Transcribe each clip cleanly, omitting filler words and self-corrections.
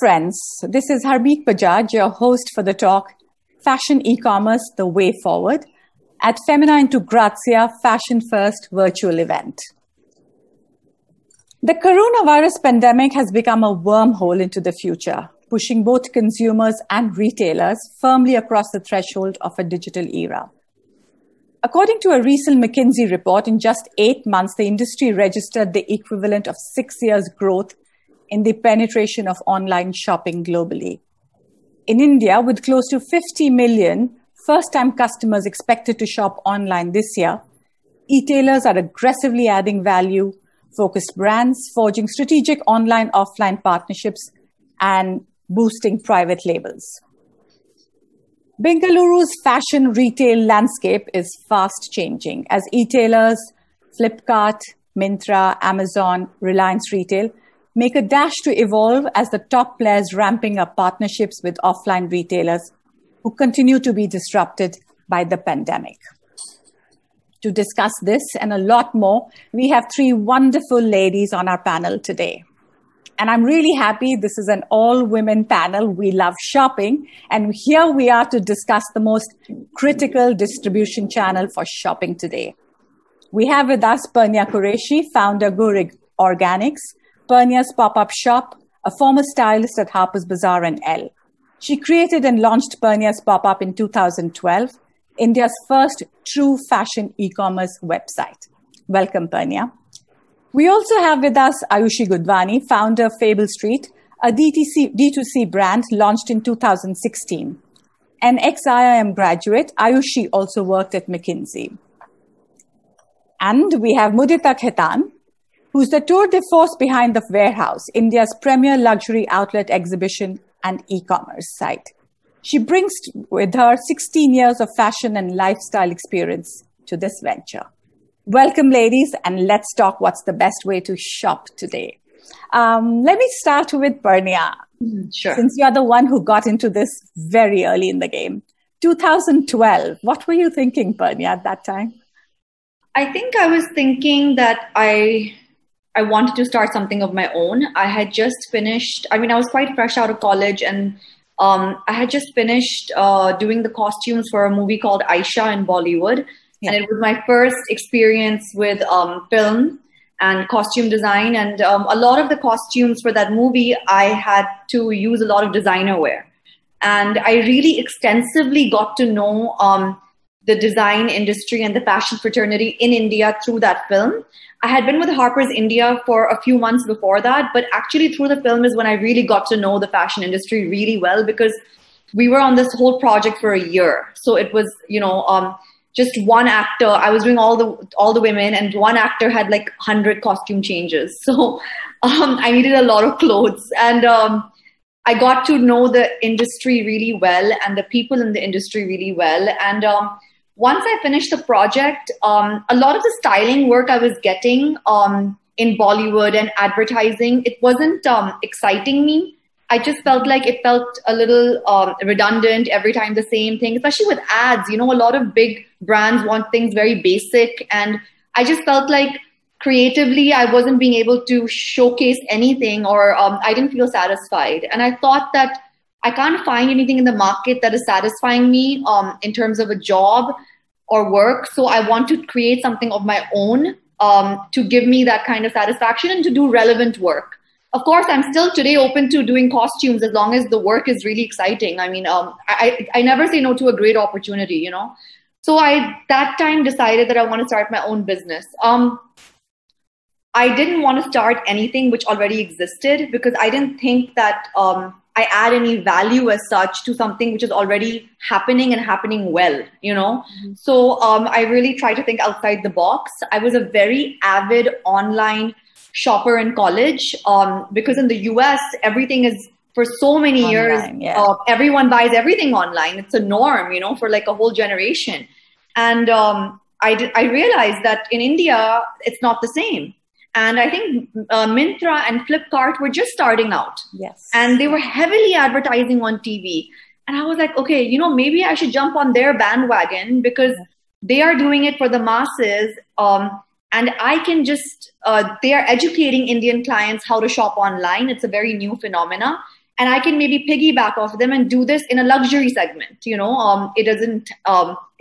friends. This is Harmeet Bajaj, your host for the talk, Fashion E-Commerce, The Way Forward, at Femina into Grazia Fashion First virtual event. The coronavirus pandemic has become a wormhole into the future, pushing both consumers and retailers firmly across the threshold of a digital era. According to a recent McKinsey report, in just 8 months, the industry registered the equivalent of 6 years' growth in the penetration of online shopping globally. In India, with close to 50 million first-time customers expected to shop online this year, e-tailers are aggressively adding value-focused brands, forging strategic online-offline partnerships, and boosting private labels. Bengaluru's fashion retail landscape is fast changing as e-tailers, Flipkart, Myntra, Amazon, Reliance Retail make a dash to evolve as the top players ramping up partnerships with offline retailers who continue to be disrupted by the pandemic. To discuss this and a lot more, we have 3 wonderful ladies on our panel today. And I'm really happy this is an all-women panel. We love shopping. And here we are to discuss the most critical distribution channel for shopping today. We have with us Purnia Qureshi, founder Gur Organics, Purnia's pop-up shop, a former stylist at Harper's Bazaar and Elle. She created and launched Purnia's pop-up in 2012, India's first true fashion e-commerce website. Welcome, Purnia. We also have with us Ayushi Gudwani, founder of Fable Street, a D2C brand launched in 2016. An ex-IIM graduate, Ayushi also worked at McKinsey. And we have Mudita Khaitan, who's the tour de force behind The Warehouse, India's premier luxury outlet exhibition and e-commerce site. She brings with her 16 years of fashion and lifestyle experience to this venture. Welcome, ladies, and let's talk what's the best way to shop today. Let me start with Purnia. Sure. Since you're the one who got into this very early in the game. 2012, what were you thinking, Purnia, at that time? I think I was thinking that I wanted to start something of my own. I had just finished, I was quite fresh out of college, and I had just finished doing the costumes for a movie called Aisha in Bollywood. Yeah. And it was my first experience with film and costume design. And a lot of the costumes for that movie, I had to use a lot of designer wear. And I really extensively got to know the design industry and the fashion fraternity in India through that film. I had been with Harper's India for a few months before that, but actually through the film is when I really got to know the fashion industry really well, because we were on this whole project for a year. So it was, just one actor. I was doing all the women, and one actor had like 100 costume changes. So I needed a lot of clothes, and I got to know the industry really well and the people in the industry really well. And once I finished the project, a lot of the styling work I was getting in Bollywood and advertising, it wasn't exciting me. I just felt like it felt a little redundant every time, the same thing, especially with ads. A lot of big brands want things very basic. And I just felt like creatively, I wasn't being able to showcase anything, or I didn't feel satisfied. And I thought that I can't find anything in the market that is satisfying me in terms of a job or work. So I want to create something of my own to give me that kind of satisfaction and to do relevant work. Of course, I'm still today open to doing costumes as long as the work is really exciting. I never say no to a great opportunity, So I, that time, decided that I want to start my own business. I didn't want to start anything which already existed, because I didn't think that I add any value as such to something which is already happening and happening well, Mm-hmm. So I really try to think outside the box. I was a very avid online shopper in college, because in the US, everything is, for so many online, years, everyone buys everything online. It's a norm, for like a whole generation. And I realized that in India, it's not the same. And I think Myntra and Flipkart were just starting out. Yes. And they were heavily advertising on TV. And I was like, okay, maybe I should jump on their bandwagon, because they are doing it for the masses. And I can just, they are educating Indian clients how to shop online. It's a very new phenomena. and I can maybe piggyback off of them and do this in a luxury segment. It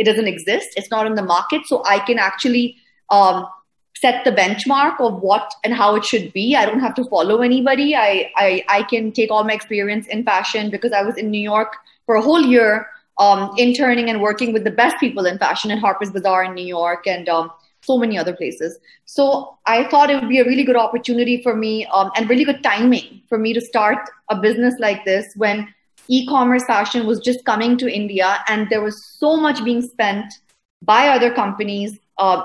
doesn't exist. It's not in the market. So I can actually set the benchmark of what and how it should be. I don't have to follow anybody. I can take all my experience in fashion because I was in New York for a whole year, interning and working with the best people in fashion at Harper's Bazaar in New York and so many other places. So I thought it would be a really good opportunity for me and really good timing for me to start a business like this when e-commerce fashion was just coming to India and there was so much being spent by other companies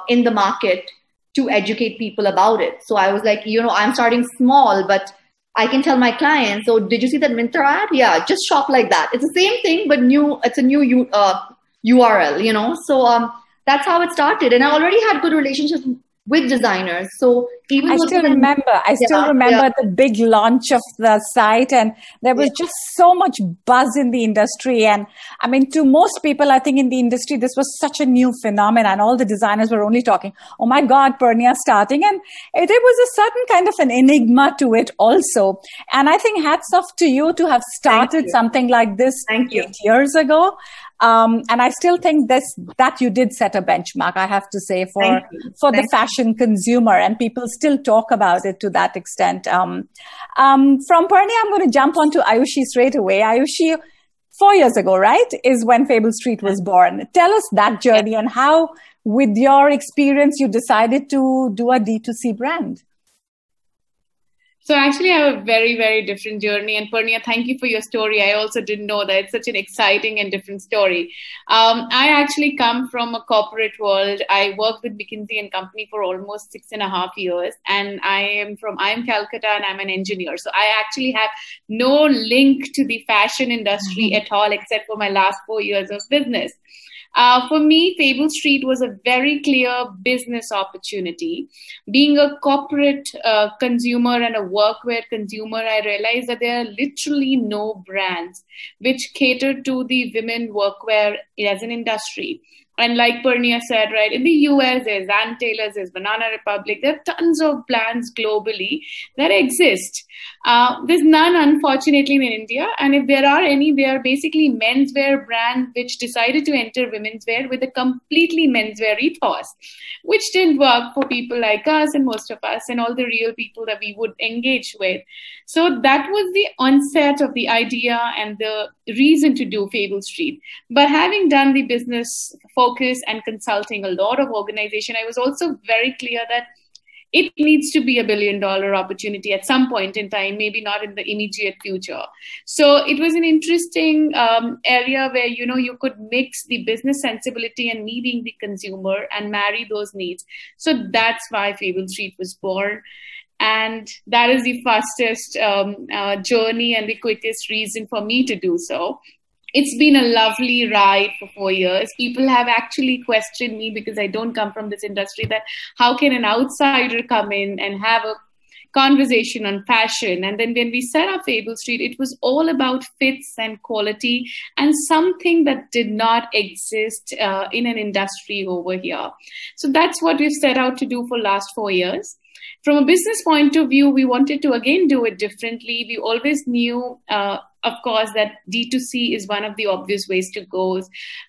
in the market to educate people about it. So I was like, I'm starting small, but I can tell my clients, so did you see that Myntra ad? Yeah, just shop like that. It's the same thing, but it's a new URL, So that's how it started. And I already had good relationships with designers. So even I still remember the big launch of the site, and there was just so much buzz in the industry. And I mean, to most people, I think in the industry, this was such a new phenomenon. All the designers were only talking, oh my God, Purnia starting. And there was a certain kind of an enigma to it also. And I think hats off to you to have started something like this 8 years ago. And I still think that you did set a benchmark, I have to say, for the fashion consumer, and people still talk about it to that extent. From Purnia, I'm going to jump onto Ayushi straight away. Ayushi, 4 years ago, right, is when Fable Street was born. Tell us that journey and how, with your experience, you decided to do a D2C brand. So actually, I have a very, very different journey. And Purnia, thank you for your story. I also didn't know that it's such an exciting and different story. I actually come from a corporate world. I worked with McKinsey and Company for almost 6.5 years. And I'm Calcutta and I'm an engineer. So I actually have no link to the fashion industry at all, except for my last 4 years of business. For me, Fable Street was a very clear business opportunity. Being a corporate consumer and a workwear consumer, I realized that there are literally no brands which cater to the women workwear as an industry. And like Purnia said, right, in the US, there's Ann Taylor's, there's Banana Republic. There are tons of brands globally that exist. There's none, unfortunately, in India. And if there are any, they are basically menswear brands which decided to enter women's wear with a completely menswear ethos, which didn't work for people like us and most of us and all the real people that we would engage with. So that was the onset of the idea and the reason to do Fable Street. But having done the business focus and consulting a lot of organization, I was also very clear that it needs to be $1 billion opportunity at some point in time, maybe not in the immediate future. So it was an interesting area where, you could mix the business sensibility and meeting the consumer and marry those needs. So that's why Fable Street was born. And that is the fastest journey and the quickest reason for me to do so. It's been a lovely ride for 4 years. People have actually questioned me because I don't come from this industry, that how can an outsider come in and have a conversation on fashion? And then when we set up Fable Street, it was all about fits and quality and something that did not exist in an industry over here. So that's what we've set out to do for last 4 years. From a business point of view, we wanted to again do it differently. We always knew, of course, that D2C is one of the obvious ways to go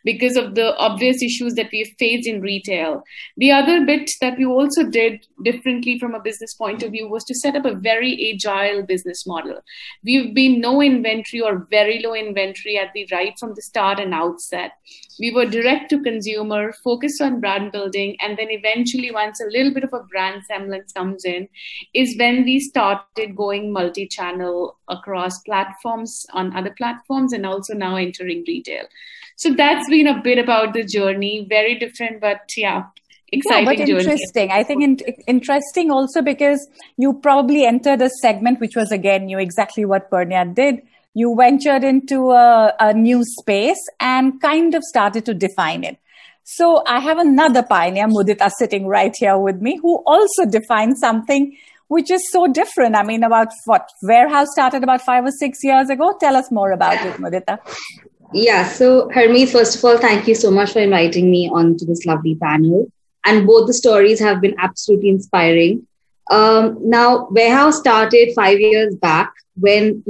because of the obvious issues that we have faced in retail. The other bit that we also did differently from a business point of view was to set up a very agile business model. We've been no inventory or very low inventory at the right from the start and outset. We were direct to consumer, focused on brand building, and then eventually once a little bit of a brand semblance comes in is when we started going multi-channel across platforms, on other platforms, and also now entering retail. So that's been a bit about the journey. Very different, but exciting but interesting. Journey. I think interesting also because you probably entered a segment which was again new, exactly what Purnia did. You ventured into a new space and kind of started to define it. So I have another pioneer, Mudita, sitting right here with me, who also defined something which is so different. I mean, about what Warehouse started about 5 or 6 years ago. Tell us more about it, Mudita. Yeah, so Hermes, first of all, thank you so much for inviting me onto this lovely panel. And both the stories have been absolutely inspiring. Now, warehouse started 5 years back when,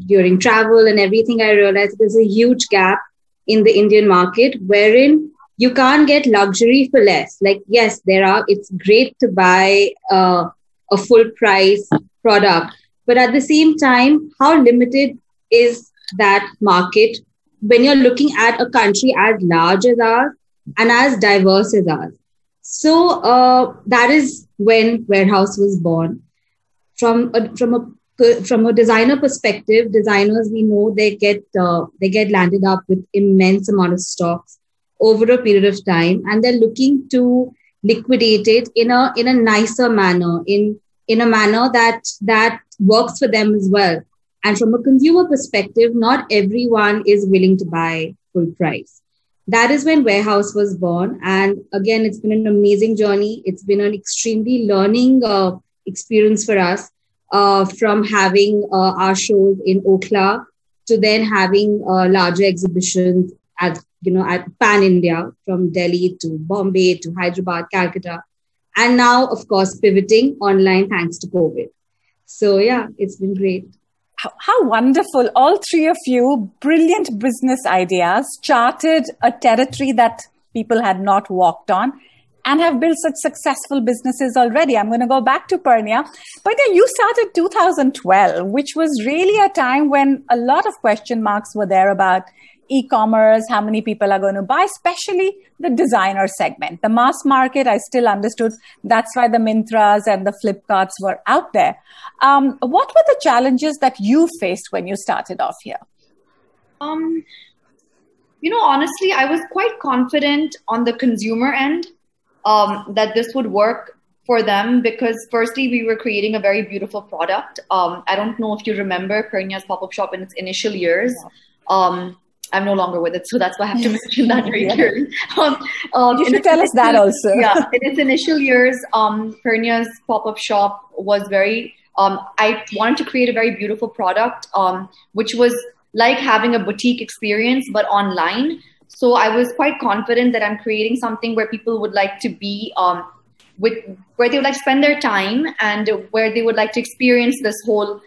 during travel and everything, I realized there's a huge gap in the Indian market wherein you can't get luxury for less. Like, yes, it's great to buy a full price product, but at the same time, how limited is that market when you're looking at a country as large as ours and as diverse as ours? So that is when Warehouse was born. From a designer perspective, designers, we know they get landed up with immense amount of stocks over a period of time, and they're looking to liquidate it in a nicer manner, in a manner that works for them as well. And from a consumer perspective, not everyone is willing to buy full price. That is when Warehouse was born. And again, it's been an amazing journey. It's been an extremely learning experience for us, from having our shows in Okhla to then having larger exhibitions at Pan India, from Delhi to Bombay to Hyderabad, Calcutta. And now, of course, pivoting online thanks to COVID. So yeah, it's been great. How wonderful. All three of you, brilliant business ideas, charted a territory that people had not walked on and have built such successful businesses already. I'm going to go back to Purnia. Purnia, you started 2012, which was really a time when a lot of question marks were there about e-commerce, how many people are going to buy, especially the designer segment. The mass market, I still understood. That's why the Myntras and the Flipkarts were out there. What were the challenges that you faced when you started off here? Honestly, I was quite confident on the consumer end that this would work for them because firstly, we were creating a very beautiful product. I don't know if you remember Purnia's pop-up shop in its initial years. Yeah. I'm no longer with it, so that's why I have to mention that very clearly. You should tell us that also. Yeah, in its initial years, Purnia's pop-up shop was very, I wanted to create a very beautiful product, which was like having a boutique experience, but online. So I was quite confident that I'm creating something where people would like to be, where they would like to spend their time and where they would like to experience this whole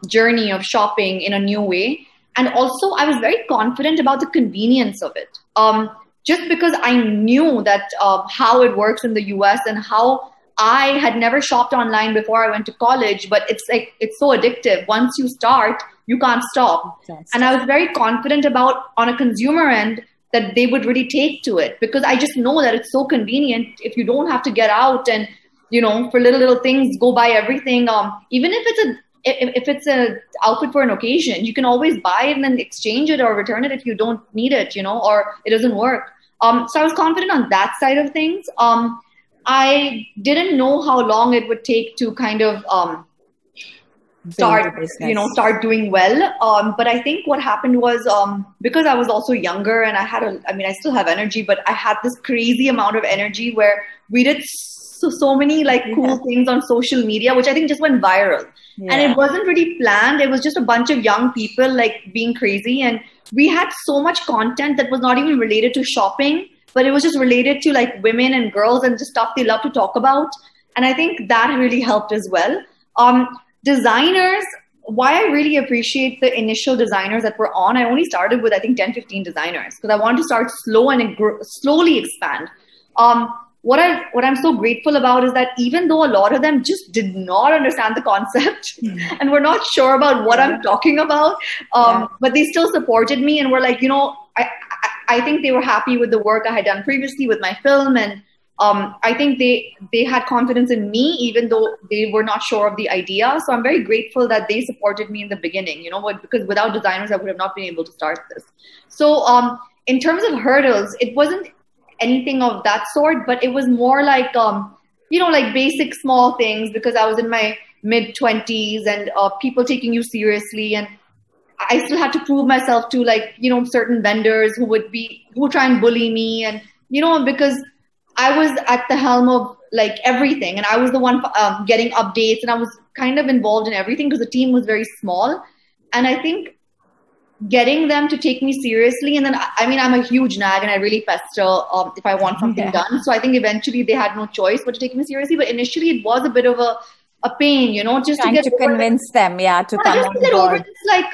journey of shopping in a new way. And also, I was very confident about the convenience of it. Just because I knew that how it works in the US and how I had never shopped online before I went to college, but it's so addictive. Once you start, you can't stop. And I was very confident about, on a consumer end, that they would really take to it because I just know that it's so convenient if you don't have to get out and, for little things, go buy everything. Even if it's a outfit for an occasion, you can always buy it and then exchange it or return it if you don't need it, or it doesn't work. So I was confident on that side of things. I didn't know how long it would take to kind of start doing well. But I think what happened was because I was also younger and I still have energy, but I had this crazy amount of energy where we did so many cool things on social media, which I think just went viral. Yeah. And it wasn't really planned. It was just a bunch of young people being crazy. And we had so much content that was not even related to shopping, but it was just related to women and girls and just stuff they love to talk about. And I think that really helped as well. Designers, why I really appreciate the initial designers that were on, I only started with, I think, 10, 15 designers because I wanted to start slow and slowly expand. What I'm so grateful about is that even though a lot of them just did not understand the concept and were not sure about what I'm talking about, but they still supported me and were I think they were happy with the work I had done previously with my film. And I think they had confidence in me, even though they were not sure of the idea. So I'm very grateful that they supported me in the beginning, because without designers, I would have not been able to start this. So in terms of hurdles, it wasn't anything of that sort, but it was more basic small things because I was in my mid-20s and people taking you seriously. And I still had to prove myself to certain vendors who would try and bully me. And, because I was at the helm of everything and I was the one getting updates and I was kind of involved in everything because the team was very small. And I think getting them to take me seriously. And then, I mean, I'm a huge nag and I really pester if I want something done. So I think eventually they had no choice but to take me seriously. But initially it was a bit of a pain, just trying to convince them, to come just on to get board. over this, like,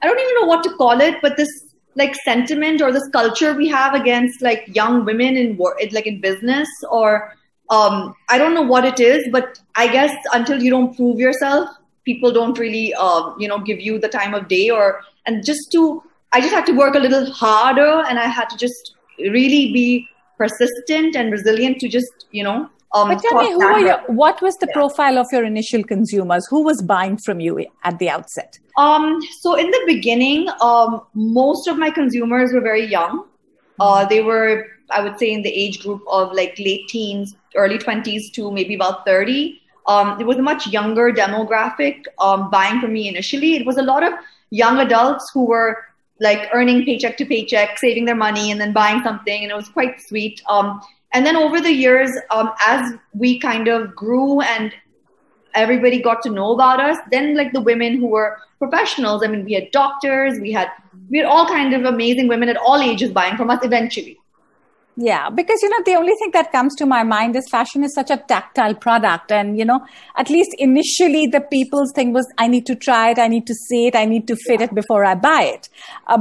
I don't even know what to call it, but this like sentiment or this culture we have against like young women in like in business, or I don't know what it is, but I guess until you don't prove yourself, people don't really, give you the time of day, I just had to work a little harder, and I had to just really be persistent and resilient to just, but tell me, what was the profile of your initial consumers? Who was buying from you at the outset? So in the beginning, most of my consumers were very young. They were, I would say, in the age group of like late teens, early 20s to maybe about 30. It was a much younger demographic buying from me initially. It was a lot of young adults who were like earning paycheck to paycheck, saving their money and then buying something. And it was quite sweet. And then over the years, as we kind of grew and everybody got to know about us, then like the women who were professionals, I mean, we had doctors, we had all kind of amazing women at all ages buying from us eventually. Yeah, because, the only thing that comes to my mind is fashion is such a tactile product. And, at least initially the people's thing was, I need to try it, I need to see it, I need to fit it before I buy it.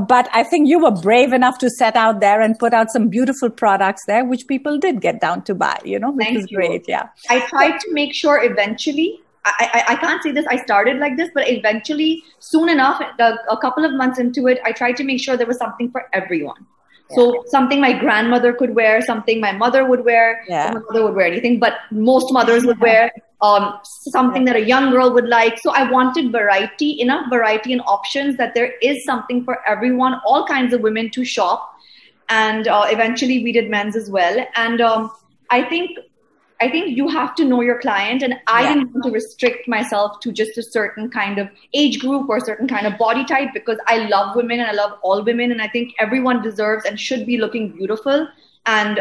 But I think you were brave enough to set out there and put out some beautiful products there, which people did get down to buy, which is great. Yeah. I tried to make sure eventually, I can't say this, I started like this, but eventually, soon enough, a couple of months into it, I tried to make sure there was something for everyone. So something my grandmother could wear, something my mother would wear. My mother would wear anything, but most mothers would wear something that a young girl would like. So I wanted enough variety and options that there is something for everyone, all kinds of women to shop. And eventually we did men's as well. And I think you have to know your client, and I didn't want to restrict myself to just a certain kind of age group or a certain kind of body type, because I love women and I love all women, and I think everyone deserves and should be looking beautiful. And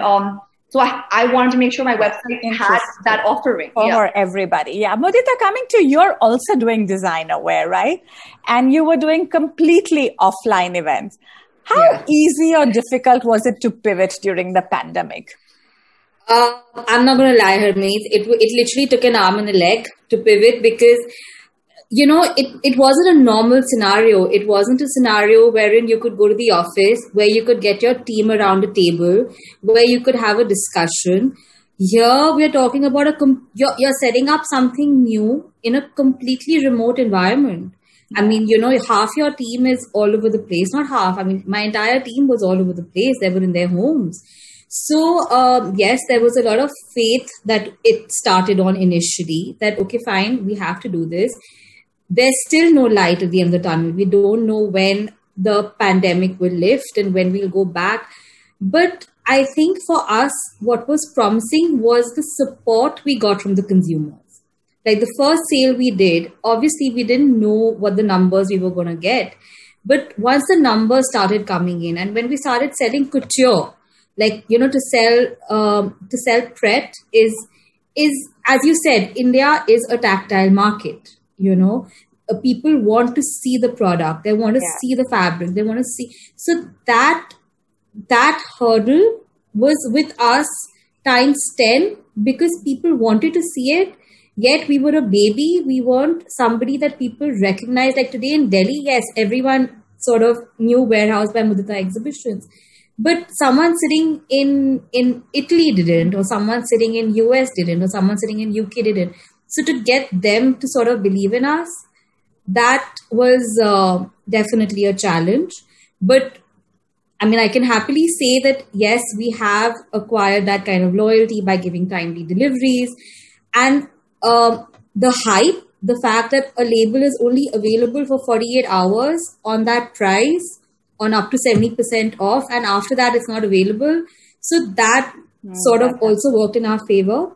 so I wanted to make sure my website had that offering for everybody. Yeah, Mudita, coming to you're also doing designer wear, right? And you were doing completely offline events. How easy or difficult was it to pivot during the pandemic? I'm not going to lie, Harmeet. It literally took an arm and a leg to pivot, because, it wasn't a normal scenario. It wasn't a scenario wherein you could go to the office, where you could get your team around a table, where you could have a discussion. Here, we're talking about you're setting up something new in a completely remote environment. I mean, half your team is all over the place. Not half. I mean, my entire team was all over the place. They were in their homes. So, yes, there was a lot of faith that it started on initially, that, okay, fine, we have to do this. There's still no light at the end of the tunnel. We don't know when the pandemic will lift and when we'll go back. But I think for us, what was promising was the support we got from the consumers. Like the first sale we did, obviously we didn't know what the numbers we were going to get. But once the numbers started coming in, and when we started selling couture, like, to sell Pret is, as you said, India is a tactile market, people want to see the product. They want to see the fabric. They want to see. So that hurdle was with us times 10, because people wanted to see it. Yet we were a baby. We weren't somebody that people recognize. Like today in Delhi, yes, everyone sort of knew Warehouse by Mudita Exhibitions. But someone sitting in Italy didn't, or someone sitting in US didn't, or someone sitting in UK didn't. So to get them to sort of believe in us, that was definitely a challenge. But I mean, I can happily say that, yes, we have acquired that kind of loyalty by giving timely deliveries. And the hype, the fact that a label is only available for 48 hours on that price, on up to 70% off, and after that it's not available. So that sort of also worked in our favor.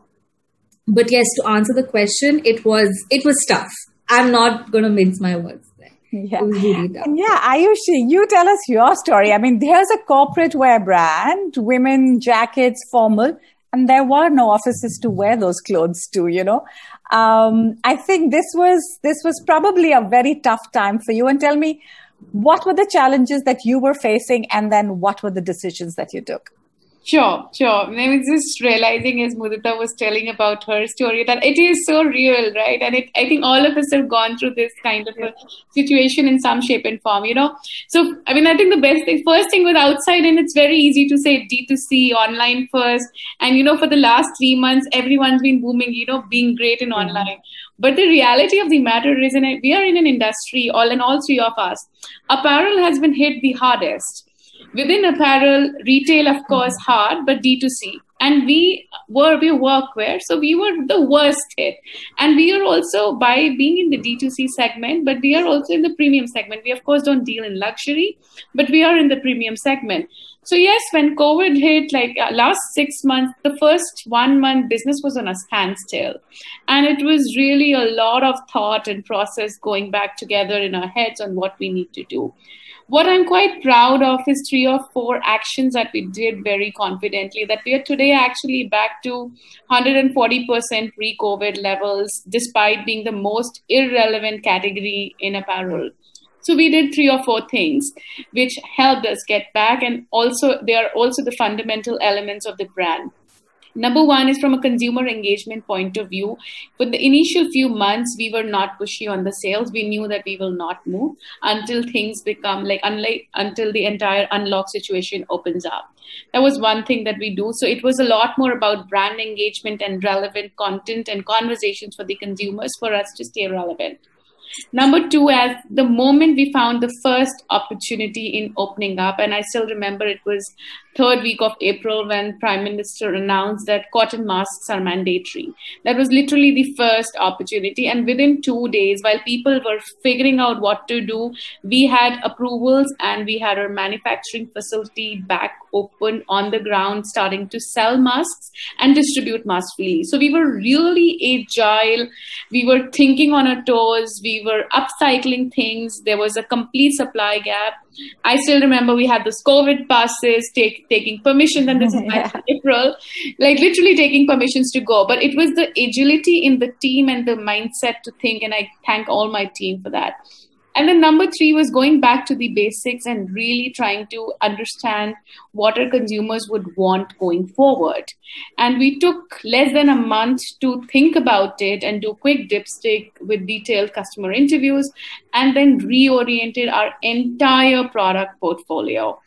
But yes, to answer the question, it was tough. I'm not going to mince my words there. Yeah. It was really tough. Yeah, Ayushi, you tell us your story. I mean, there's a corporate wear brand, women jackets, formal, and there were no offices to wear those clothes to, I think this was probably a very tough time for you. And tell me, What were the challenges that you were facing, and then what were the decisions that you took? Sure. I was just realizing as Mudita was telling about her story that it is so real, right? And I think all of us have gone through this kind of a situation in some shape and form, So, I think the first thing with outside in, it's very easy to say D2C, online first. And, for the last 3 months, everyone's been booming, being great in online. But the reality of the matter is, we are in an industry, all three of us, apparel has been hit the hardest. Within apparel, retail, of course, hard, but D2C. And we workwear, so we were the worst hit. And we are also, by being in the D2C segment, but we are also in the premium segment. We, of course, don't deal in luxury, but we are in the premium segment. So yes, when COVID hit, last 6 months, the first 1 month business was on a standstill. And it was really a lot of thought and process going back together in our heads on what we need to do. What I'm quite proud of is 3 or 4 actions that we did very confidently, that we are today actually back to 140% pre-COVID levels, despite being the most irrelevant category in apparel. So we did 3 or 4 things which helped us get back. And also, they are also the fundamental elements of the brand. Number 1 is from a consumer engagement point of view. For the initial few months, we were not pushy on the sales. We knew that we will not move until things become until the entire unlock situation opens up. That was one thing that we do. So it was a lot more about brand engagement and relevant content and conversations for the consumers for us to stay relevant. Number 2, as the moment we found the first opportunity in opening up, and I still remember it was 3rd week of April when Prime Minister announced that cotton masks are mandatory. That was literally the first opportunity. And within 2 days, while people were figuring out what to do, we had approvals and we had our manufacturing facility back open on the ground, starting to sell masks and distribute masks freely. So we were really agile. We were thinking on our toes. We were upcycling things. There was a complete supply gap. I still remember we had those COVID passes, taking permission, and this is April, literally taking permissions to go. But it was the agility in the team and the mindset to think, and I thank all my team for that. And then number 3 was going back to the basics and really trying to understand what our consumers would want going forward. And we took less than a month to think about it and do quick dipstick with detailed customer interviews, and then reoriented our entire product portfolio.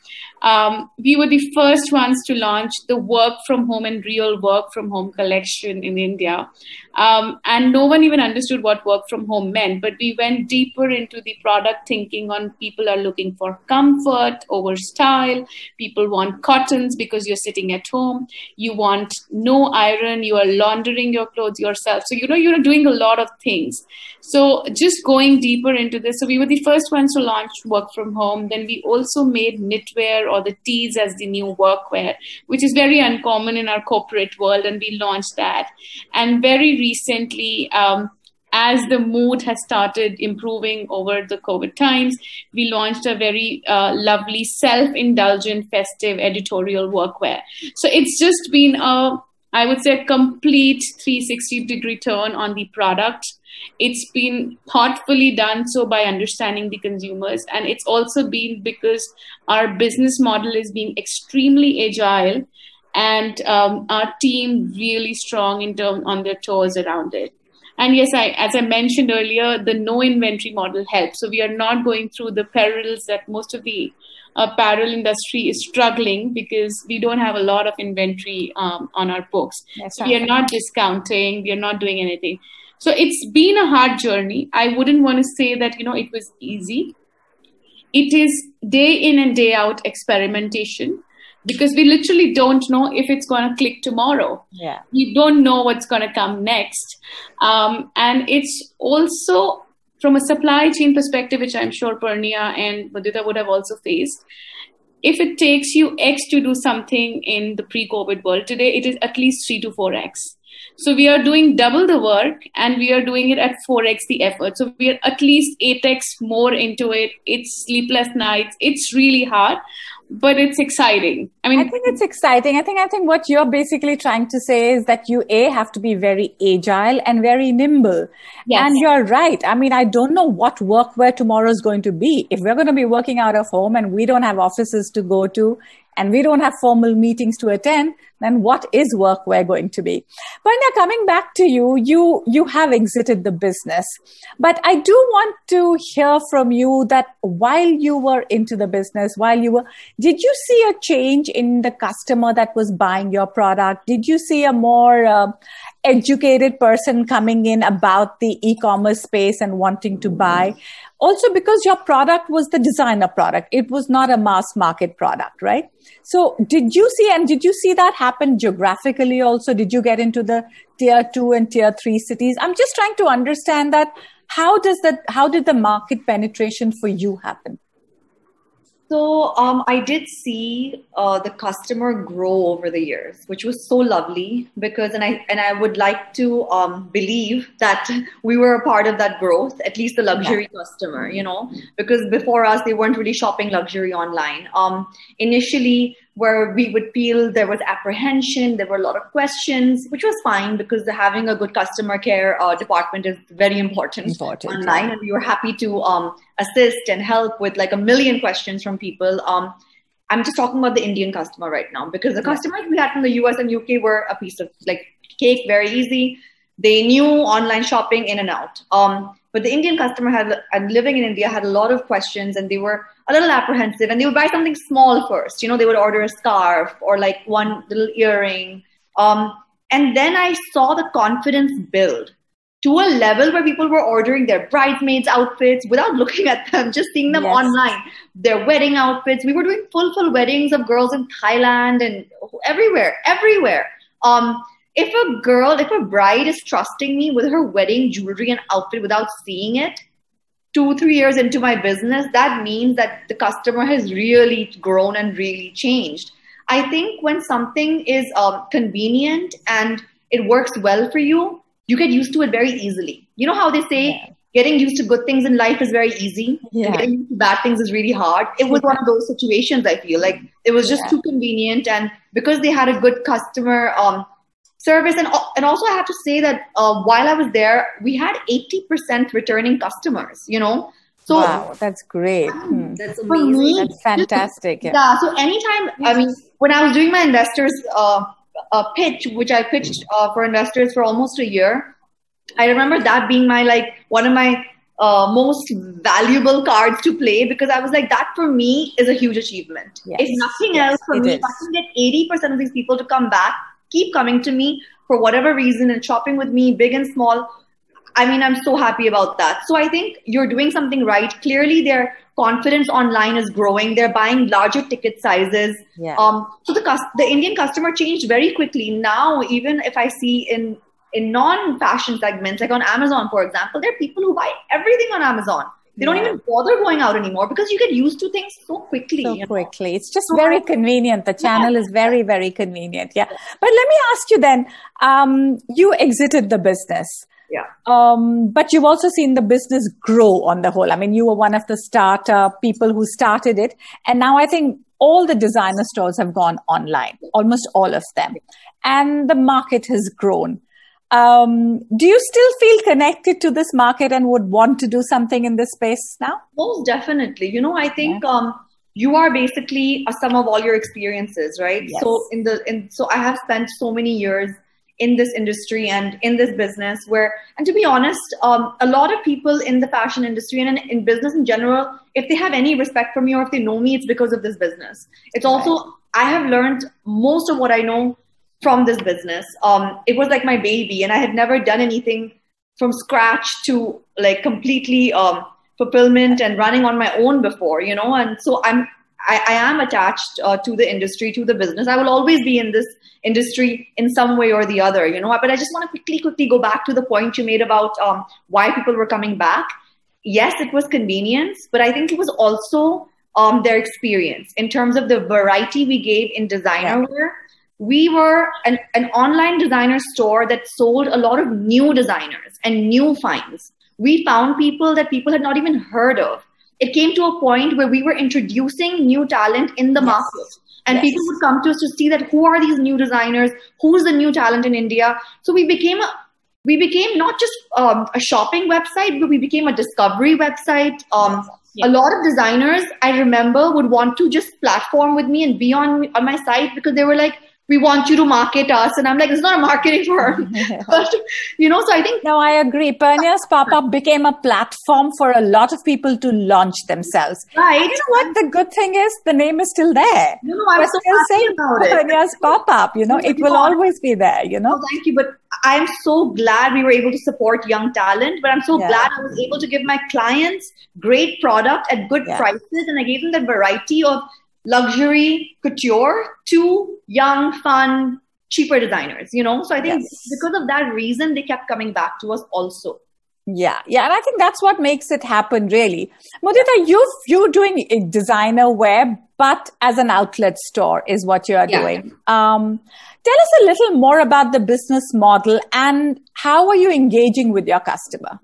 We were the first ones to launch the work from home and real work from home collection in India. And no one even understood what work from home meant, but we went deeper into the product thinking on people are looking for comfort over style. People want cottons because you're sitting at home. You want no iron. You are laundering your clothes yourself. So, you're doing a lot of things. So just going deeper into this. So we were the first ones to launch work from home. Then we also made knitwear, or the tees, as the new workwear, which is very uncommon in our corporate world. And we launched that. And very recently, as the mood has started improving over the COVID times, we launched a very lovely self-indulgent festive editorial workwear. So it's just been I would say, a complete 360-degree turn on the product. It's been thoughtfully done so by understanding the consumers. And it's also been because our business model is being extremely agile, and our team really strong on their toes around it. And yes, as I mentioned earlier, the no inventory model helps. So we are not going through the perils that most of the apparel industry is struggling, because we don't have a lot of inventory on our books. So we are not discounting. We are not doing anything. So it's been a hard journey. I wouldn't want to say that, it was easy. It is day in and day out experimentation, because we literally don't know if it's going to click tomorrow. Yeah. We don't know what's going to come next. And it's also from a supply chain perspective, which I'm sure Purnia and Mudita would have also faced. If it takes you X to do something in the pre-COVID world, today it is at least 3 to 4X. So we are doing double the work, and we are doing it at 4X the effort. So we are at least 8X more into it. It's sleepless nights. It's really hard. but it's exciting. I think it's exciting. I think what you're basically trying to say is that you have to be very agile and very nimble. Yes. And you're right. I mean, I don't know what workwear tomorrow is going to be. If we're going to be working out of home and we don't have offices to go to and we don't have formal meetings to attend, then what is workwear going to be? Parnia, coming back to you, you have exited the business. But I do want to hear from you that while you were into the business, did you see a change in the customer that was buying your product? Did you see a more educated person coming in about the e-commerce space and wanting to buy? Also, because your product was the designer product, it was not a mass market product, right? So did you see that happen geographically also? Did you get into the tier 2 and tier 3 cities? I'm just trying to understand that how did the market penetration for you happen? So I did see the customer grow over the years, which was so lovely because, and I would like to believe that we were a part of that growth, at least the luxury customer, because before us, they weren't really shopping luxury online. Initially, where we would feel there was apprehension, there were a lot of questions, which was fine because having a good customer care department is very important online. And we were happy to assist and help with like a million questions from people. I'm just talking about the Indian customer right now because the customers we had from the US and UK were a piece of like cake, very easy. They knew online shopping in and out. But the Indian customer living in India had a lot of questions and they were a little apprehensive and they would buy something small first. They would order a scarf or like one little earring. And then I saw the confidence build to a level where people were ordering their bridesmaids outfits without looking at them, just seeing them online, their wedding outfits. We were doing full weddings of girls in Thailand and everywhere. If a bride is trusting me with her wedding jewelry and outfit without seeing it, 2-3 years into my business, that means that the customer has really grown and really changed. I think when something is convenient and it works well for you, you get used to it very easily. You know how they say getting used to good things in life is very easy. Getting used to bad things is really hard. It was one of those situations, I feel like it was just too convenient. And because they had a good customer service. And also I have to say that while I was there, we had 80% returning customers, So wow, that's great. That's amazing. That's fantastic. So anytime, when I was doing my investors pitch, which I pitched for investors for almost a year, I remember that being one of my most valuable cards to play because I was like, that for me is a huge achievement. If nothing else, for me, if I can get 80% of these people to come back, keep coming to me for whatever reason and shopping with me, big and small. I'm so happy about that. So I think you're doing something right. Clearly, their confidence online is growing. They're buying larger ticket sizes. So the Indian customer changed very quickly. Now, even if I see in non-fashion segments, like on Amazon, for example, there are people who buy everything on Amazon. They don't even bother going out anymore because you get used to things so quickly. Quickly. It's just very convenient. The channel is very, very convenient. But let me ask you then, you exited the business. But you've also seen the business grow on the whole. You were one of the people who started it. And now I think all the designer stores have gone online, almost all of them. And the market has grown. Do you still feel connected to this market and would want to do something in this space now? Most definitely. I think you are basically a sum of all your experiences, right? Yes. So I have spent so many years in this industry and in this business and to be honest, a lot of people in the fashion industry and in business in general, if they have any respect for me or if they know me, it's because of this business. It's also, I have learned most of what I know from this business. It was like my baby and I had never done anything from scratch to like completely fulfillment and running on my own before, and so I am attached to the industry, to the business. I will always be in this industry in some way or the other, but I just want to quickly go back to the point you made about why people were coming back. Yes, it was convenience, but I think it was also their experience in terms of the variety we gave in designer wear. We were an online designer store that sold a lot of new designers and new finds. We found people that people had not even heard of. it came to a point where we were introducing new talent in the market. And people would come to us to see that who are these new designers, who's the new talent in India. So we became not just a shopping website, but we became a discovery website. A lot of designers, I remember, would want to just platform with me and be on my site because they were like, we want you to market us. And I'm like, it's not a marketing firm. But, so I think... No, I agree. Purnia's Pop-Up became a platform for a lot of people to launch themselves. Right. And you know what? The good thing is the name is still there. I'm so still happy saying about it. Purnia's Pop-Up, it will always be there, Oh, thank you. But I'm so glad we were able to support young talent. But I'm so glad I was able to give my clients great product at good prices. And I gave them that variety of luxury couture to young, fun, cheaper designers, So I think because of that reason, they kept coming back to us also. Yeah. And I think that's what makes it happen, really. Mudita, you're doing a designer wear, but as an outlet store is what you're doing. Tell us a little more about the business model and how are you engaging with your customer?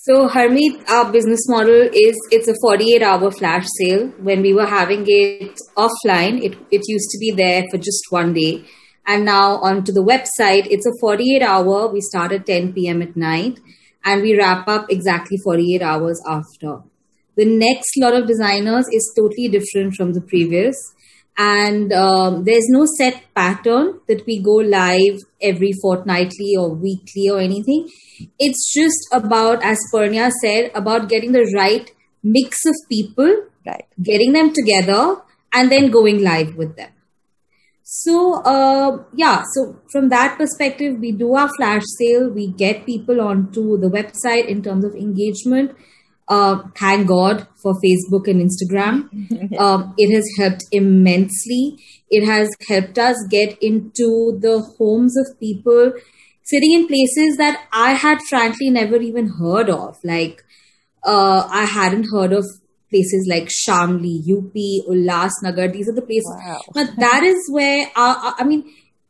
So Harmeet, our business model it's a 48-hour flash sale. When we were having it offline, it used to be there for just one day. And now onto the website, it's a 48-hour. We start at 10 p.m. at night and we wrap up exactly 48 hours after. The next lot of designers is totally different from the previous. And there's no set pattern that we go live every fortnightly or weekly or anything. It's just about, as Purnia said, about getting the right mix of people, getting them together, and then going live with them. So, so from that perspective, we do our flash sale. We get people onto the website in terms of engagement. Thank God for Facebook and Instagram. It has helped immensely. It has helped us get into the homes of people sitting in places that I had frankly never even heard of. Like, I hadn't heard of places like Shamli, UP, Ulhasnagar. These are the places. Wow. But that is where,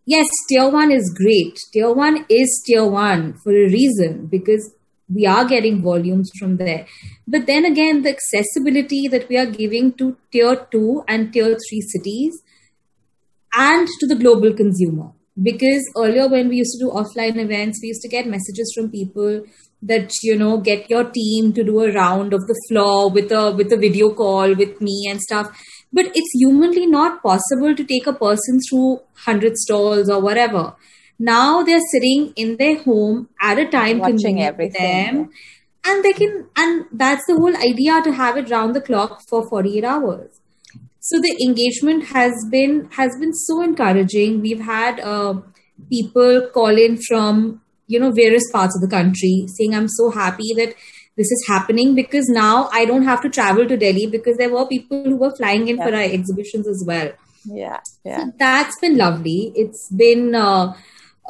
yes, tier 1 is great. Tier 1 is tier 1 for a reason because we are getting volumes from there. But then again, the accessibility that we are giving to tier 2 and tier 3 cities and to the global consumer. Because earlier when we used to do offline events, we used to get messages from people that, get your team to do a round of the floor with a video call with me and stuff. But it's humanly not possible to take a person through 100 stalls or whatever. Now they're sitting in their home at a time convenient for them, and that's the whole idea, to have it round the clock for 48 hours. So the engagement has been so encouraging. We've had people call in from various parts of the country saying, I'm so happy that this is happening because now I don't have to travel to Delhi, because there were people who were flying in for our exhibitions as well. Yeah. So that's been lovely. It's been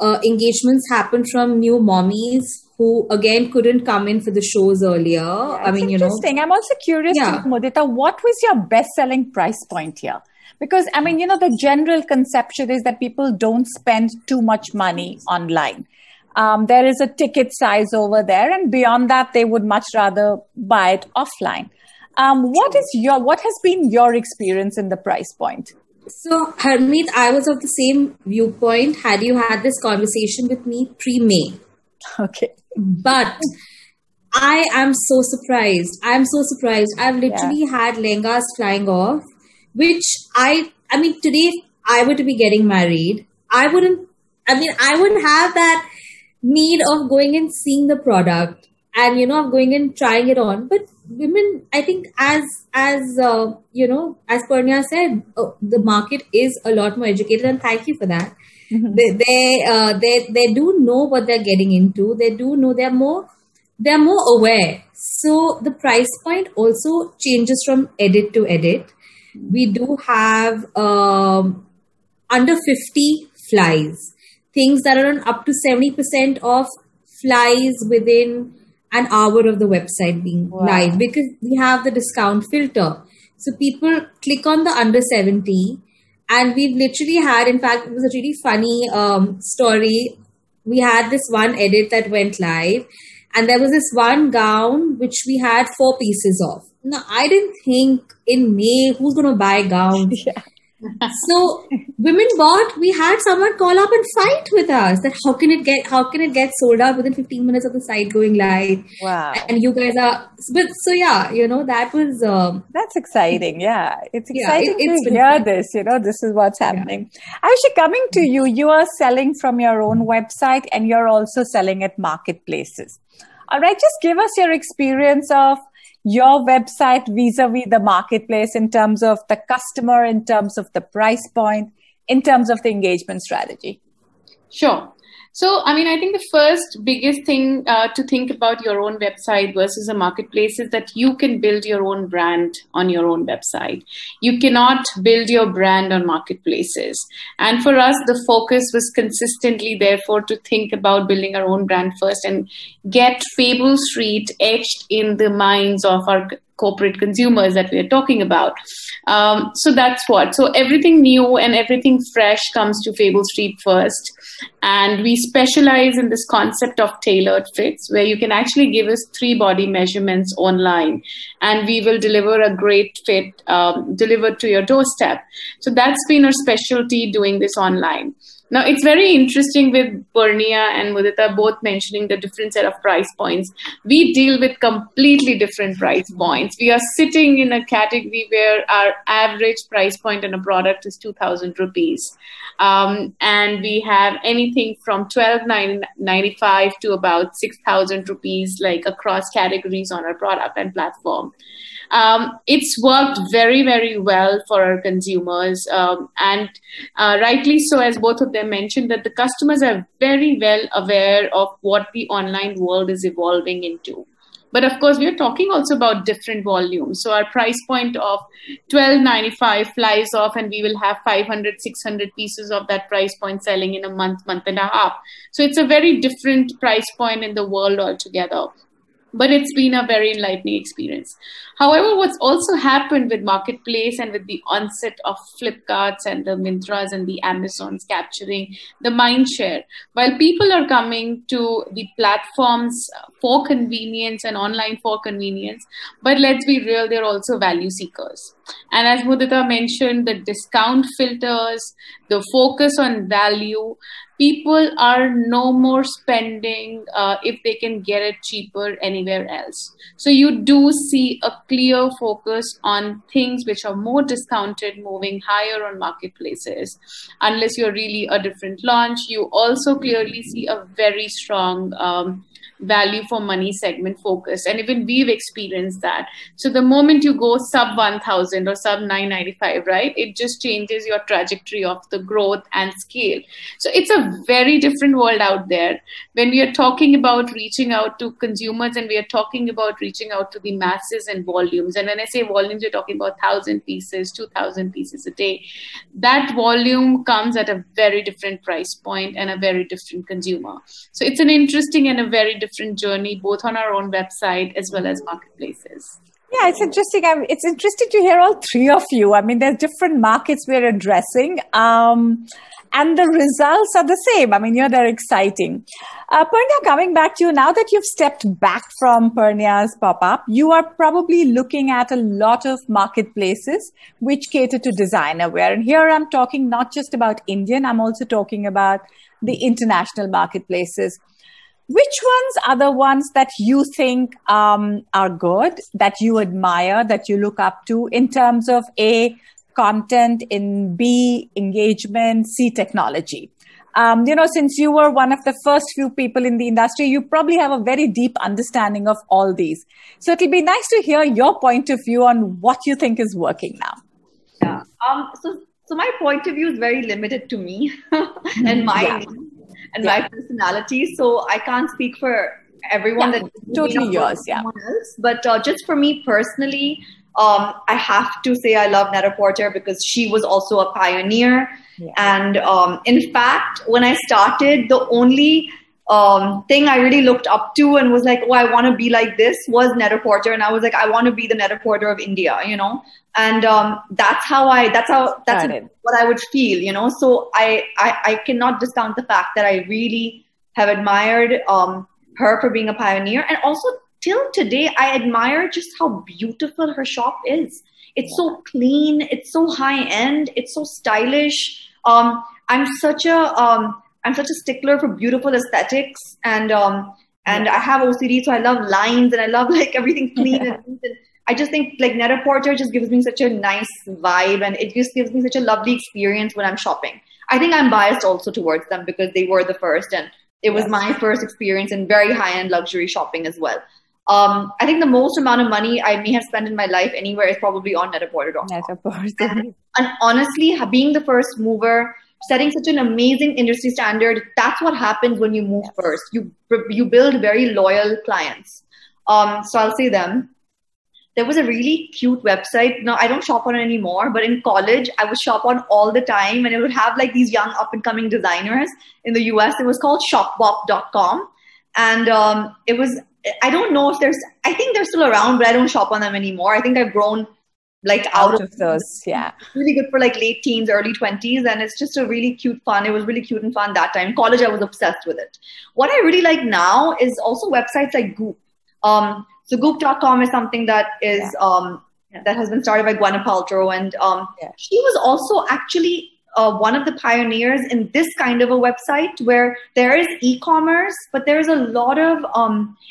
engagements happen from new mommies who again couldn't come in for the shows earlier. Interesting. I'm also curious, Mudita, what was your best-selling price point here? Because, the general conception is that people don't spend too much money online. There is a ticket size over there, and beyond that, they would much rather buy it offline. What has been your experience in the price point? So, Harmeet, I was of the same viewpoint had you had this conversation with me pre-May. Okay. But I am so surprised. I've literally had lehengas flying off, which today if I were to be getting married, I wouldn't have that need of going and seeing the product and, of going and trying it on. But women, I think as Purnia said, the market is a lot more educated, and thank you for that. Mm-hmm. They do know what they're getting into. They do know they're more aware. So the price point also changes from edit to edit. We do have under 50 flies, things that are on up to 70% of flies within an hour of the website being live, because we have the discount filter. So people click on the under 70, and we've literally had, in fact, it was a really funny story. We had this one edit that went live And there was this one gown which we had 4 pieces of. Now, I didn't think in May, who's going to buy gowns? Yeah. So women bought, we had someone call up and fight with us that how can it get sold out within 15 minutes of the site going live? Wow. And you guys are, but so yeah, that was, that's exciting. Yeah. It's exciting it's to hear this, this is what's happening. Actually, coming to you, you are selling from your own website and you're also selling at marketplaces. All right. Just give us your experience of your website vis-a-vis the marketplace in terms of the customer, in terms of the price point, in terms of the engagement strategy. Sure. So, I think the first biggest thing to think about your own website versus a marketplace is that you can build your own brand on your own website. You cannot build your brand on marketplaces. And for us, the focus was consistently, therefore, to think about building our own brand first and get Fable Street etched in the minds of our corporate consumers that we are talking about. So that's what. So everything new and everything fresh comes to Fable Street first. And we specialize in this concept of tailored fits, where you can actually give us 3 body measurements online and we will deliver a great fit delivered to your doorstep. So that's been our specialty, doing this online. Now, it's very interesting with Purnia and Mudita both mentioning the different set of price points. We deal with completely different price points. We are sitting in a category where our average price point on a product is 2,000 rupees. And we have anything from 12,995 to about 6,000 rupees, like across categories on our product and platform. It's worked very, very well for our consumers. And rightly so, as both of them mentioned, that the customers are very well aware of what the online world is evolving into. But of course, we are talking also about different volumes. So our price point of 12.95 flies off and we will have 500, 600 pieces of that price point selling in a month, month and a half. So it's a very different price point in the world altogether. But it's been a very enlightening experience. However, what's also happened with Marketplace and with the onset of Flipkarts and the Mintras and the Amazons capturing the mind share, while people are coming to the platforms for convenience and online for convenience, but let's be real, they're also value seekers. And as Mudita mentioned, the discount filters, the focus on value, people are no more spending if they can get it cheaper anywhere else. So you do see a clear focus on things which are more discounted, moving higher on marketplaces. Unless you're really a different launch, you also clearly see a very strong value for money segment focus. And even we've experienced that. So the moment you go sub 1,000 or sub 995, right, it just changes your trajectory of the growth and scale. So it's a very different world out there. When we are talking about reaching out to consumers and we are talking about reaching out to the masses and volumes, and when I say volumes, we're talking about 1,000 pieces, 2,000 pieces a day. That volume comes at a very different price point and a very different consumer. So it's an interesting and a very different journey, both on our own website as well as marketplaces. Yeah, it's interesting. It's interesting to hear all three of you. I mean, there's different markets we're addressing, and the results are the same. I mean, they're exciting. Purnia, coming back to you, now that you've stepped back from Purnia's pop-up, you are probably looking at a lot of marketplaces which cater to designer wear. And here I'm talking not just about Indian, I'm also talking about the international marketplaces. Which ones are the ones that you think are good, that you admire, that you look up to in terms of A, content, in B, engagement, C, technology? Since you were one of the first few people in the industry, you probably have a very deep understanding of all these. So it'll be nice to hear your point of view on what you think is working now. Yeah. So my point of view is very limited to me and my my personality. So I can't speak for everyone. That totally yours. Someone else. But just for me personally, I have to say I love Net-a-Porter because she was also a pioneer. Yeah. And in fact, when I started, the only thing I really looked up to and was like, oh, I want to be like this was Net-a-Porter. And I was like, I want to be the Net-a-Porter of India, And that's what I would feel, So I cannot discount the fact that I really have admired her for being a pioneer. And also till today, I admire just how beautiful her shop is. It's so clean. It's so high end. It's so stylish. I'm such a stickler for beautiful aesthetics, and I have OCD, so I love lines and I love like everything clean and neat. And I just think like Net-a-Porter just gives me such a nice vibe, and it just gives me such a lovely experience when I'm shopping. I think I'm biased also towards them because they were the first, and it was my first experience in very high-end luxury shopping as well. I think the most amount of money I may have spent in my life anywhere is probably on Net-a-Porter.com. Net-a-Porter. And honestly, being the first mover, setting such an amazing industry standard, that's what happens when you move first. You build very loyal clients. So I'll say them. There was a really cute website. Now, I don't shop on it anymore, but in college, I would shop on all the time, and it would have like these young up-and-coming designers in the US. It was called shopbop.com. And it was, I don't know if I think they're still around, but I don't shop on them anymore. I think I've grown like out of those. Yeah. It's really good for like late teens, early 20s. And it's just a really cute fun. It was really cute and fun that time. In college, I was obsessed with it. What I really like now is also websites like Goop. So Goop.com is something that is that has been started by Gwyneth Paltrow, and she was also actually one of the pioneers in this kind of a website where there is e-commerce, but there is a lot of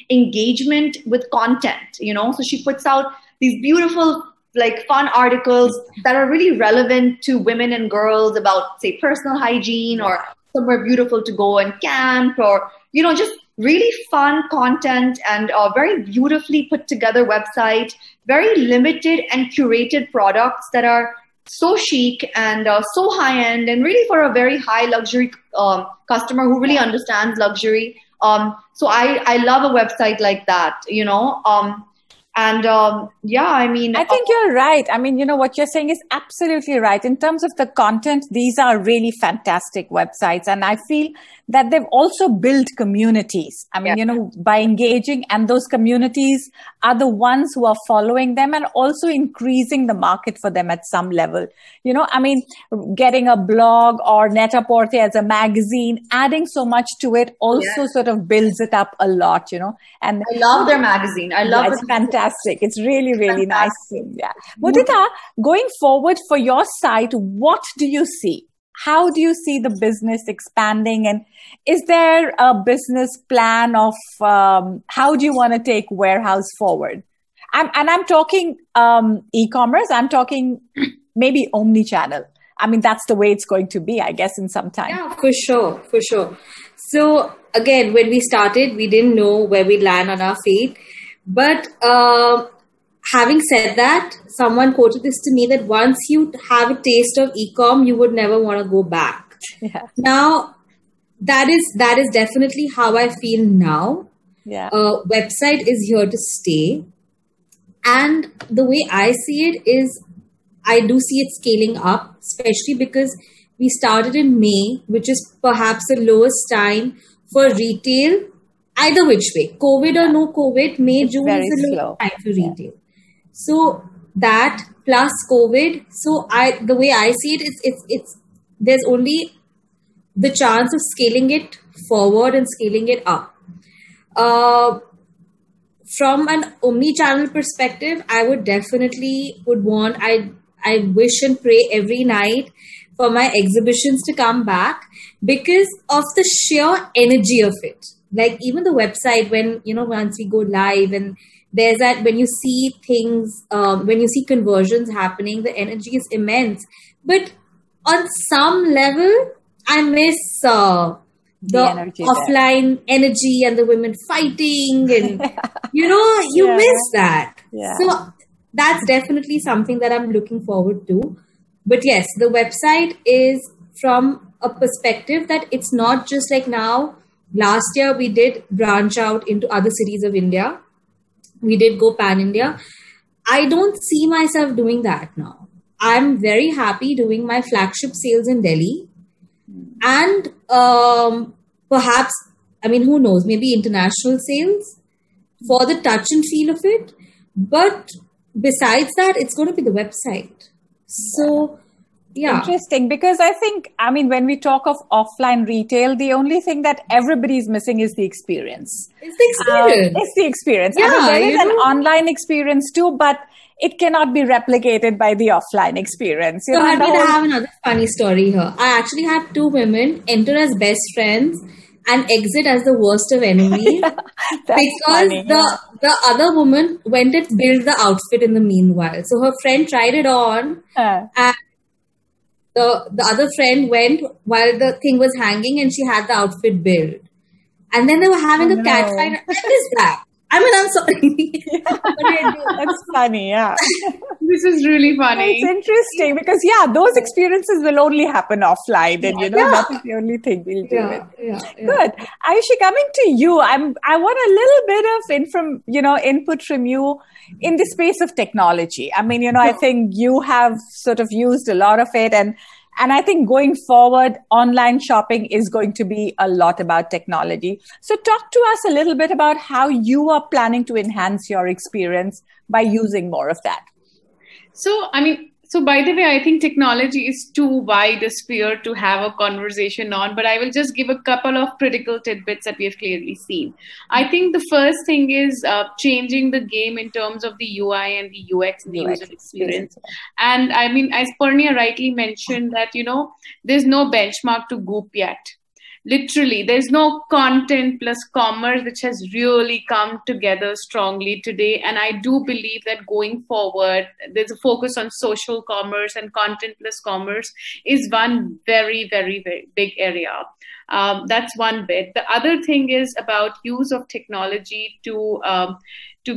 engagement with content. So she puts out these beautiful, like fun articles that are really relevant to women and girls about, say, personal hygiene or somewhere beautiful to go and camp, or just really fun content, and a very beautifully put together website, very limited and curated products that are so chic and so high end, and really for a very high luxury customer who really understands luxury. So I love a website like that, I think you're right. I mean, what you're saying is absolutely right. In terms of the content, these are really fantastic websites. And I feel that they've also built communities. I mean, by engaging, and those communities are the ones who are following them and also increasing the market for them at some level. Getting a blog or Net-a-Porter as a magazine, adding so much to it also sort of builds it up a lot, And I love their magazine. I love it. It's fantastic. It's really, really nice. Yeah. Mudita, going forward for your site, what do you see? How do you see the business expanding? And is there a business plan of how do you want to take Warehouse forward? I'm talking e-commerce. I'm talking maybe omni-channel. I mean, that's the way it's going to be, I guess, in some time. Yeah, for sure. For sure. So again, when we started, we didn't know where we'd land on our feet. But having said that, someone quoted this to me that once you have a taste of e-com, you would never want to go back. Yeah. Now, that is definitely how I feel now. Yeah. Website is here to stay. And the way I see it is, I do see it scaling up, especially because we started in May, which is perhaps the lowest time for retail, either which way, COVID or no COVID. May, June is the lowest time for retail. So that plus COVID. So the way I see it, it's there's only the chance of scaling it forward and scaling it up. From an omni-channel perspective, I would definitely want, I wish and pray every night for my exhibitions to come back because of the sheer energy of it. Like even the website, when, once we go live and there's that, when you see things, when you see conversions happening, the energy is immense. But on some level, I miss the offline energy and the women fighting and, you miss that. Yeah. So that's definitely something that I'm looking forward to. But yes, the website is from a perspective that it's not just like now. Last year, we did branch out into other cities of India. We did go pan-India. I don't see myself doing that now. I'm very happy doing my flagship sales in Delhi. And perhaps, who knows, maybe international sales for the touch and feel of it. But besides that, it's going to be the website. So Yeah. Interesting, because I think, I mean, when we talk of offline retail, the only thing that everybody's missing is the experience. It's the experience. It's the experience. Yeah, I mean, there is an online experience too, but it cannot be replicated by the offline experience. So happy to have another funny story here. I actually had two women enter as best friends and exit as the worst of enemies because funny, the other woman went and built the outfit in the meanwhile. So her friend tried it on and the other friend went while the thing was hanging and she had the outfit built. And then they were having a cat fight. What is that? I mean, I'm sorry. That's funny, yeah. This is really funny. It's interesting because, those experiences will only happen offline, and that is the only thing we'll do it. Good. Ayushi, coming to you, I want a little bit of input from you in the space of technology. I mean, I think you have sort of used a lot of it, and I think going forward, online shopping is going to be a lot about technology. So talk to us a little bit about how you are planning to enhance your experience by using more of that. So by the way, I think technology is too wide a sphere to have a conversation on, but I will just give a couple of critical tidbits that we have clearly seen. I think the first thing is changing the game in terms of the UI and the UX, the user experience. And I mean, as Purnia rightly mentioned that, there's no benchmark to Goop yet. Literally, there's no content plus commerce which has really come together strongly today. And I do believe that going forward, there's a focus on social commerce, and content plus commerce is one very, very, very big area. That's one bit. The other thing is about use of technology to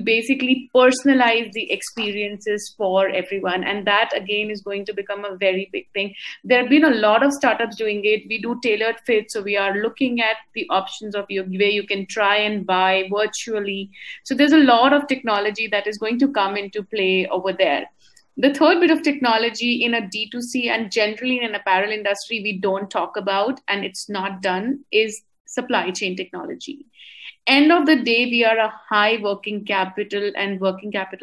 basically personalize the experiences for everyone. And that, again, is going to become a very big thing. There have been a lot of startups doing it. We do tailored fit. So we are looking at the options of where you can try and buy virtually. So there's a lot of technology that is going to come into play over there. The third bit of technology in a D2C and generally in an apparel industry we don't talk about, and it's not done, is supply chain technology. End of the day, we are a high working capital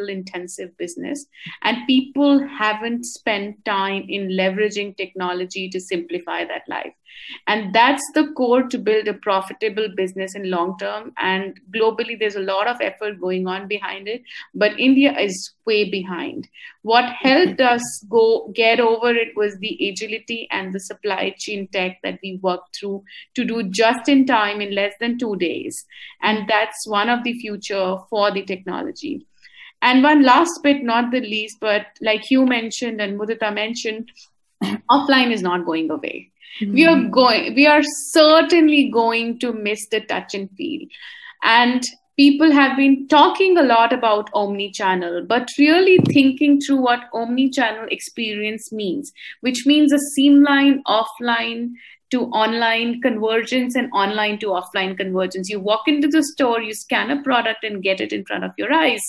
intensive business, and people haven't spent time in leveraging technology to simplify that life. And that's the core to build a profitable business in long term. And globally, there's a lot of effort going on behind it, but India is way behind. What helped us get over it was the agility and the supply chain tech that we worked through to do just in time in less than 2 days. And that's one of the future for the technology. And one last bit, not the least, but like you mentioned and Mudita mentioned, offline is not going away. Mm-hmm. We are certainly going to miss the touch and feel. And people have been talking a lot about omni-channel, but really thinking through what omni-channel experience means, which means a seamline offline to online convergence and online to offline convergence. You walk into the store, you scan a product and get it in front of your eyes.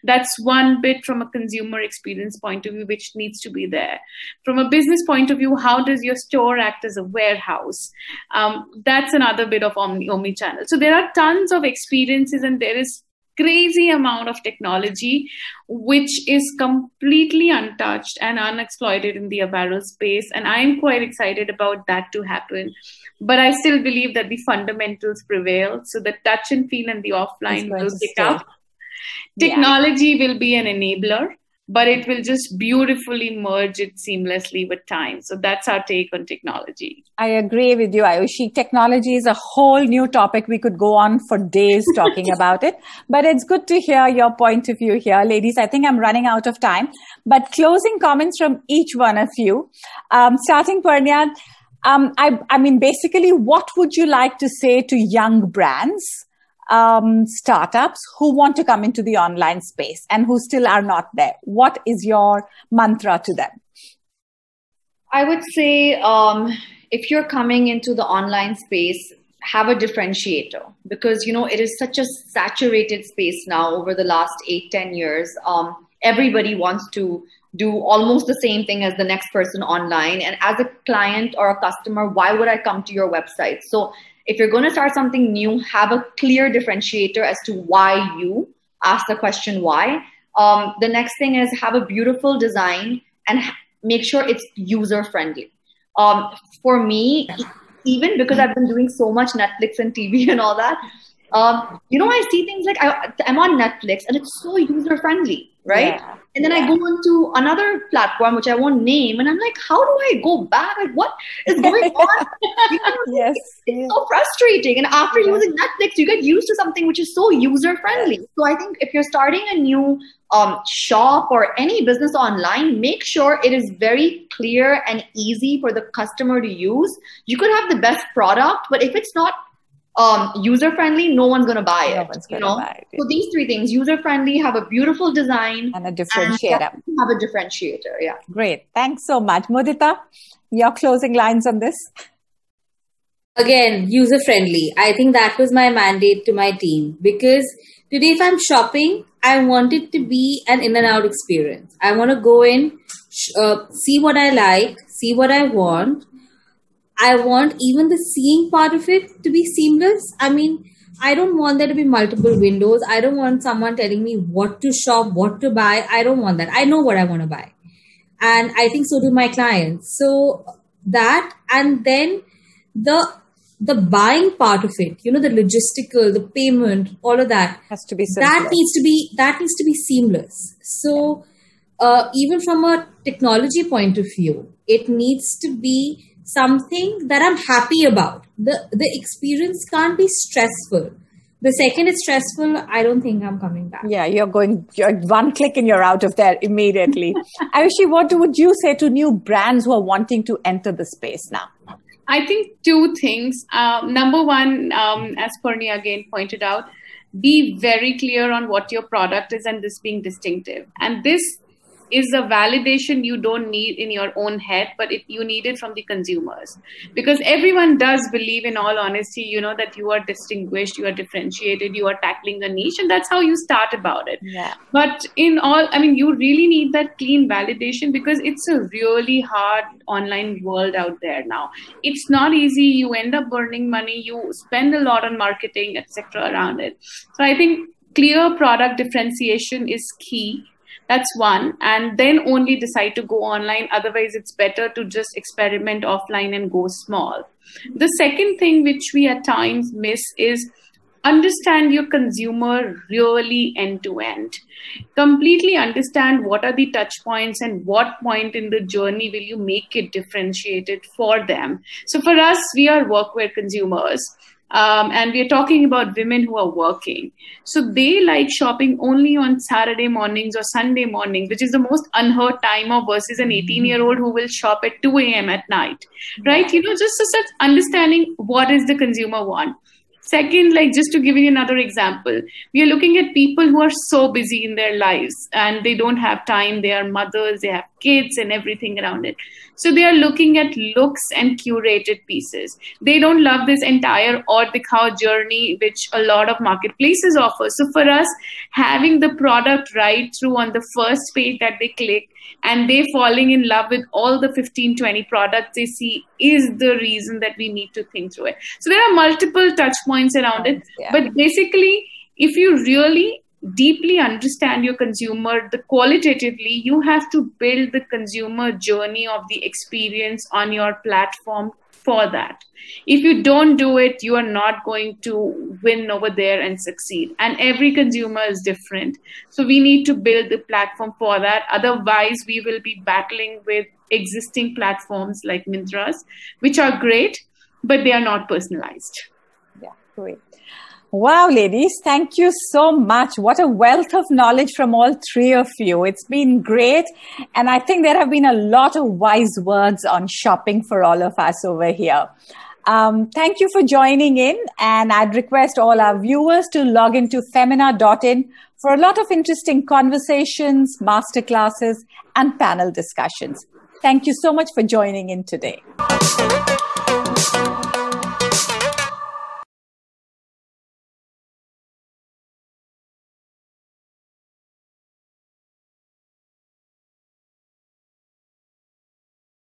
That's one bit from a consumer experience point of view, which needs to be there. From a business point of view, how does your store act as a warehouse? That's another bit of omni-channel. So there are tons of experiences, and there is crazy amount of technology which is completely untouched and unexploited in the apparel space, and I'm quite excited about that to happen. But I still believe that the fundamentals prevail, so the touch and feel and the offline will pick up. Technology will be an enabler, but it will just beautifully merge it seamlessly with time. So that's our take on technology. I agree with you, Ayushi. Technology is a whole new topic. We could go on for days talking about it, but it's good to hear your point of view here. Ladies, I think I'm running out of time, but closing comments from each one of you. Starting Purnia, I mean, basically, what would you like to say to young brands, startups who want to come into the online space and who still are not there? What is your mantra to them? I would say if you're coming into the online space, have a differentiator, because, it is such a saturated space now over the last 8-10 years. Everybody wants to do almost the same thing as the next person online. And as a client or a customer, why would I come to your website? So if you're going to start something new, have a clear differentiator as to why you ask the question why. The next thing is have a beautiful design and make sure it's user friendly. For me, even because I've been doing so much Netflix and TV and all that, I see things like I'm on Netflix and it's so user friendly, right? Yeah. And then I go on to another platform, which I won't name, and I'm like, how do I go back? Like, what is going on? Yes. It's so frustrating. And after using Netflix, you get used to something which is so user friendly. So I think if you're starting a new shop or any business online, make sure it is very clear and easy for the customer to use. You could have the best product, but if it's not user friendly, no one's going to buy it. Buy it. So these three things: user friendly, have a beautiful design, and a differentiator. And have a differentiator. Yeah. Great. Thanks so much. Mudita, your closing lines on this? Again, user friendly. I think that was my mandate to my team, because today if I'm shopping, I want it to be an in and out experience. I want to go in, see what I like, see what I want. I want even the seeing part of it to be seamless. I mean, I don't want there to be multiple windows. I don't want someone telling me what to shop, what to buy. I don't want that. I know what I want to buy. And I think so do my clients. So that, and then the buying part of it, the logistical, the payment, all of that has to be seamless. That needs to be seamless. So even from a technology point of view, it needs to be something that I'm happy about. The experience can't be stressful. The second it's stressful, I don't think I'm coming back. Yeah, you're one click and you're out of there immediately. Ayushi, what would you say to new brands who are wanting to enter the space now? I think two things. Number one, as Purnia again pointed out, be very clear on what your product is and this being distinctive. And this is a validation you don't need in your own head, but you need it from the consumers. Because everyone does believe, in all honesty, that you are distinguished, you are differentiated, you are tackling a niche, and that's how you start about it. Yeah. But you really need that clean validation, because it's a really hard online world out there now. It's not easy. You end up burning money. You spend a lot on marketing, etc. around it. So I think clear product differentiation is key. That's one. And then only decide to go online. Otherwise, it's better to just experiment offline and go small. The second thing which we at times miss is understand your consumer really end to end. Completely understand what are the touch points and what point in the journey will you make it differentiated for them. So for us, we are workwear consumers. And we are talking about women who are working. So they like shopping only on Saturday mornings or Sunday mornings, which is the most unheard time of, versus an 18-year-old who will shop at 2 a.m. at night, right? Just such understanding what is the consumer want. Second, just to give you another example, we are looking at people who are so busy in their lives and they don't have time. They are mothers, they have kids and everything around it. So they are looking at looks and curated pieces. They don't love this entire Aur Dikhao journey, which a lot of marketplaces offer. So for us, having the product right through on the first page that they click, and they falling in love with all the 15, 20 products they see is the reason that we need to think through it. So there are multiple touch points around it. Yeah. But basically, if you really deeply understand your consumer, qualitatively, you have to build the consumer journey of the experience on your platform for that. If you don't do it, you are not going to win over there and succeed. And every consumer is different. So we need to build the platform for that. Otherwise, we will be battling with existing platforms like Myntra's, which are great, but they are not personalized. Yeah, great. Wow, ladies, thank you so much. What a wealth of knowledge from all three of you. It's been great. And I think there have been a lot of wise words on shopping for all of us over here. Thank you for joining in. And I'd request all our viewers to log into femina.in for a lot of interesting conversations, masterclasses, and panel discussions. Thank you so much for joining in today.